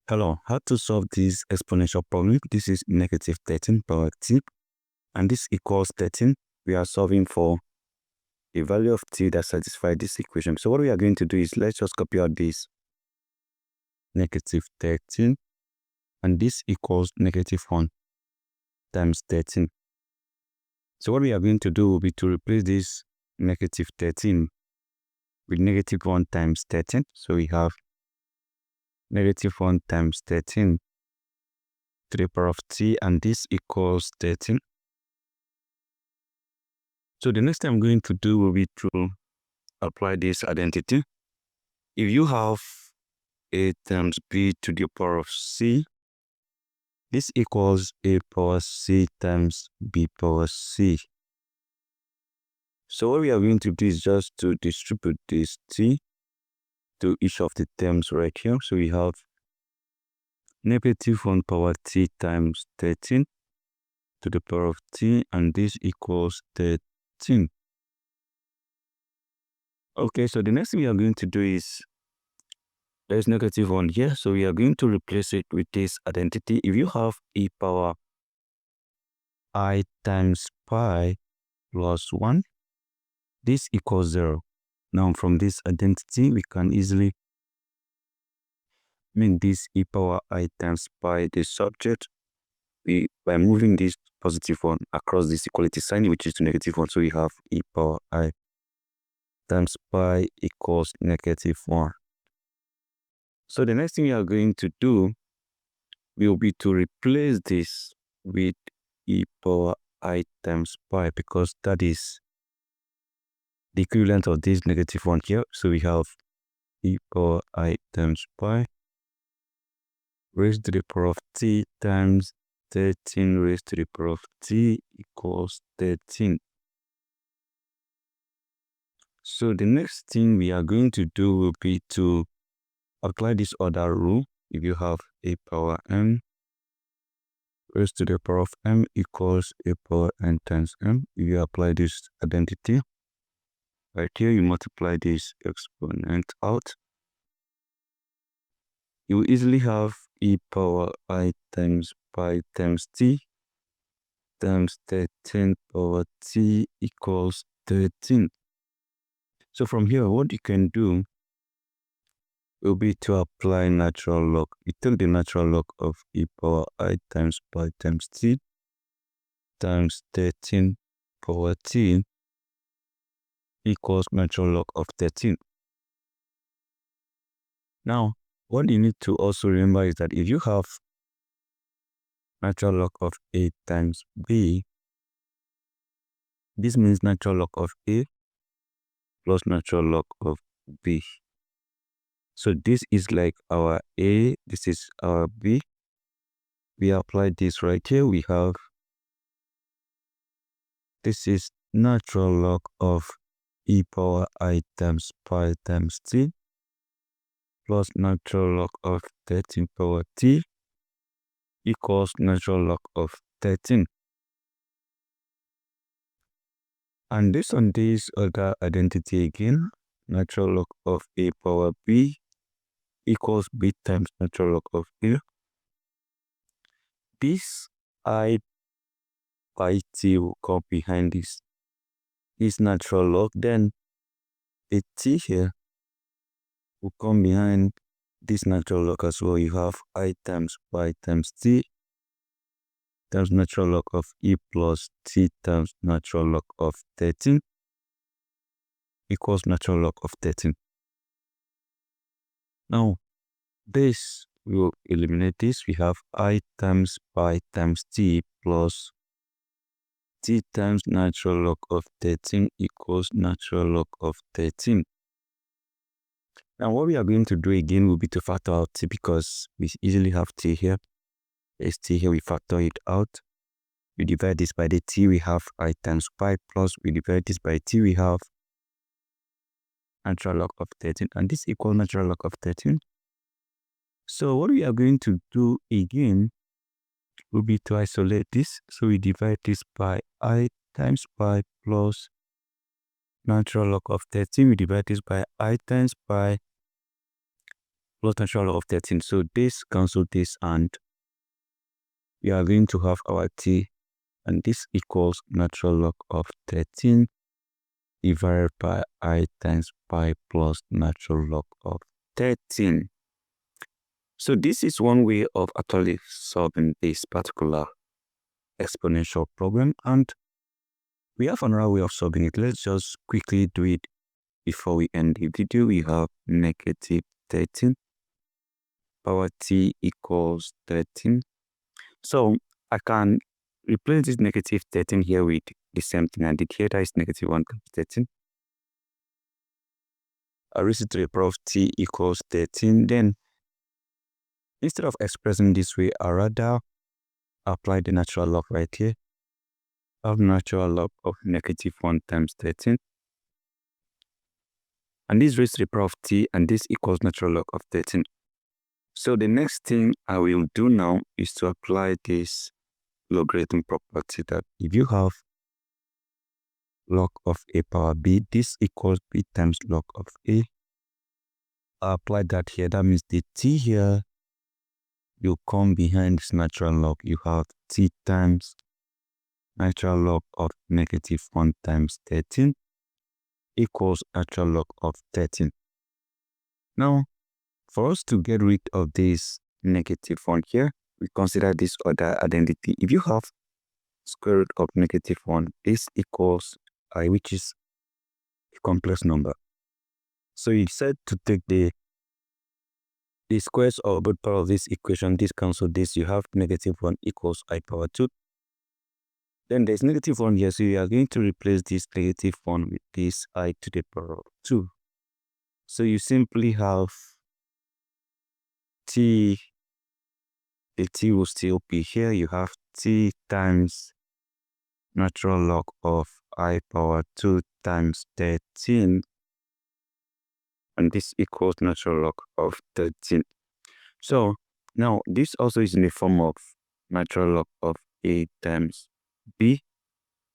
Hello, how to solve this exponential problem? This is negative 13 power t, and this equals 13. We are solving for a value of t that satisfies this equation. So what we are going to do is let's just copy out this negative 13, and this equals negative 1 times 13. So what we are going to do will be to replace this negative 13 with negative 1 times 13. So we have negative 1 times 13 to the power of t, and this equals 13. So the next thing I'm going to do will be to apply this identity. If you have a times b to the power of c, this equals a power c times b power c. So what we are going to do is just to distribute this t to each of the terms right here. So we have negative 1 power t times 13 to the power of t, and this equals 13. Okay, so the next thing we are going to do is there's negative 1 here, so we are going to replace it with this identity. If you have e power I times pi plus 1, this equals 0. Now from this identity, we can easily make this e power I times pi the subject by moving this positive 1 across this equality sign, which is to negative 1. So we have e power I times pi equals negative 1. So the next thing we are going to do will be to replace this with e power I times pi, because that is the equivalent of this negative 1 here. So we have e power I times pi raised to the power of t times 13 raised to the power of t equals 13. So the next thing we are going to do will be to apply this other rule. If you have a power m raised to the power of m equals a power n times m, if you apply this identity right here, you multiply this exponent out, you will easily have e power I times pi times t times 13 power t equals 13. So from here, what you can do will be to apply natural log. You take the natural log of e power I times pi times t times 13 power t equals natural log of 13. Now, what you need to also remember is that if you have natural log of a times b, this means natural log of a plus natural log of b. So this is like our a, this is our b. We apply this right here. We have, this is natural log of e power I times pi times t plus natural log of 13 power t equals natural log of 13. And this on this other identity again, natural log of a power b equals b times natural log of a. This I pi t will come behind this natural log, then a t here will come behind this natural log as well. You have I times pi times t times natural log of e plus t times natural log of 13 equals natural log of 13. Now, this, we will eliminate this. We have I times pi times t plus t times natural log of 13 equals natural log of 13. Now, what we are going to do again will be to factor out t, because we easily have t here. There's t here, we factor it out. We divide this by the t, we have I times pi, plus we divide this by t, we have natural log of 13, and this equals natural log of 13. So what we are going to do again will be to isolate this. So we divide this by I times pi plus natural log of 13. We divide this by I times pi plus natural log of 13. So this cancel this, and we are going to have our t, and this equals natural log of 13 divided by I times pi plus natural log of 13. So this is one way of actually solving this particular exponential problem, and we have another way of solving it. Let's just quickly do it before we end the video. We have negative 13 power t equals 13. So I can replace this negative 13 here with the same thing I did here. That is negative 1 times 13. I raise it to the power of t equals 13. Then instead of expressing this way, I rather apply the natural log right here. I have natural log of negative 1 times 13. And this raised to the power of t, and this equals natural log of 13. So the next thing I will do now is to apply this logarithm property that if you have log of a power b, this equals b times log of a. I apply that here. That means the t here will come behind this natural log. You have t times natural log of negative 1 times 13 equals natural log of 13. Now, for us to get rid of this negative 1 here, we consider this other identity. If you have square root of negative 1, this equals I, which is a complex number. So you said to take the squares of both part of this equation, this cancel this, you have negative 1 equals I power 2. Then there's negative 1 here, so you are going to replace this negative 1 with this I to the power of 2. So you simply have t, the t will still be here. You have t times natural log of I power 2 times 13, and this equals natural log of 13. So now this also is in the form of natural log of a times b.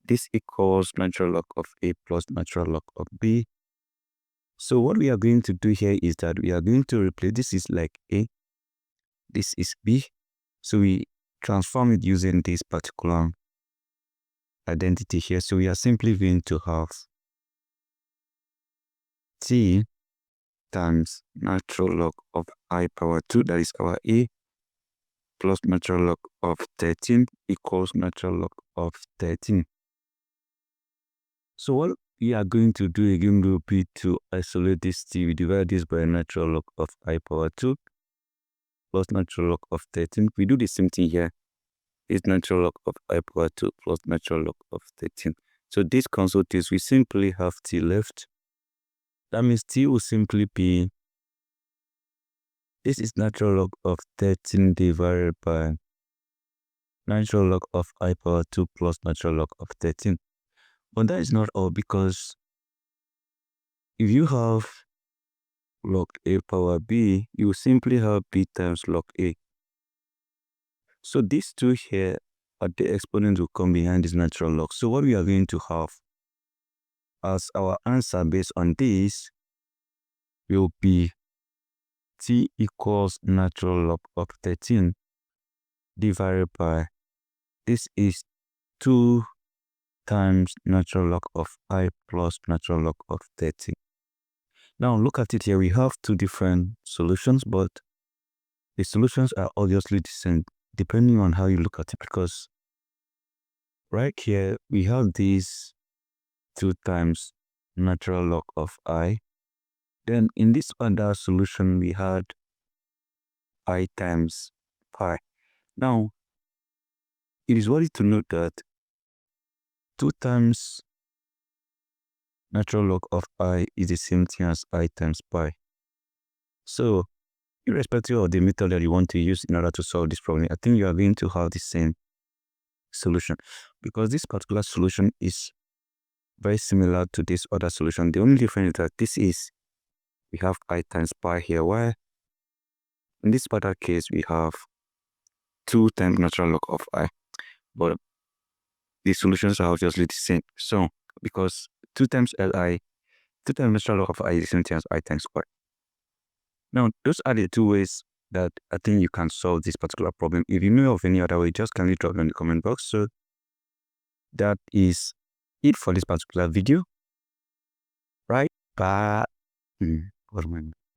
This equals natural log of a plus natural log of b. So what we are going to do here is that we are going to replace, this is like a, this is b. So we transform it using this particular identity here. So we are simply going to have t times natural log of I power 2, that is our a, plus natural log of 13 equals natural log of 13. So what we are going to do again will be to isolate this t. We divide this by natural log of I power 2 plus natural log of 13. We do the same thing here. It's natural log of I power 2 plus natural log of 13. So this cancel this, we simply have t left. That means t will simply be, this is natural log of 13 divided by natural log of I power 2 plus natural log of 13. But that is not all, because if you have log a power b, you will simply have b times log a. So these two here at the exponent will come behind this natural log. So what we are going to have as our answer based on this will be t equals natural log of 13 divided by, this is 2 times natural log of I plus natural log of 13. Now look at it here. We have two different solutions, but the solutions are obviously the same depending on how you look at it, because right here we have these 2 times natural log of I. Then in this other solution we had I times pi. Now it is worthy to note that 2 times natural log of I is the same thing as I times pi. So irrespective of the method that you want to use in order to solve this problem, I think you are going to have the same solution, because this particular solution is very similar to this other solution. The only difference is that this is, we have I times pi here, while in this particular case we have 2 times natural log of I, but the solutions are obviously the same. So because 2 times li, 2 times natural log of I is the same thing as I times pi. Now, those are the two ways that I think you can solve this particular problem. If you know of any other way, just kindly drop it in the comment box. So that is it for this particular video. Right? Bye. What am I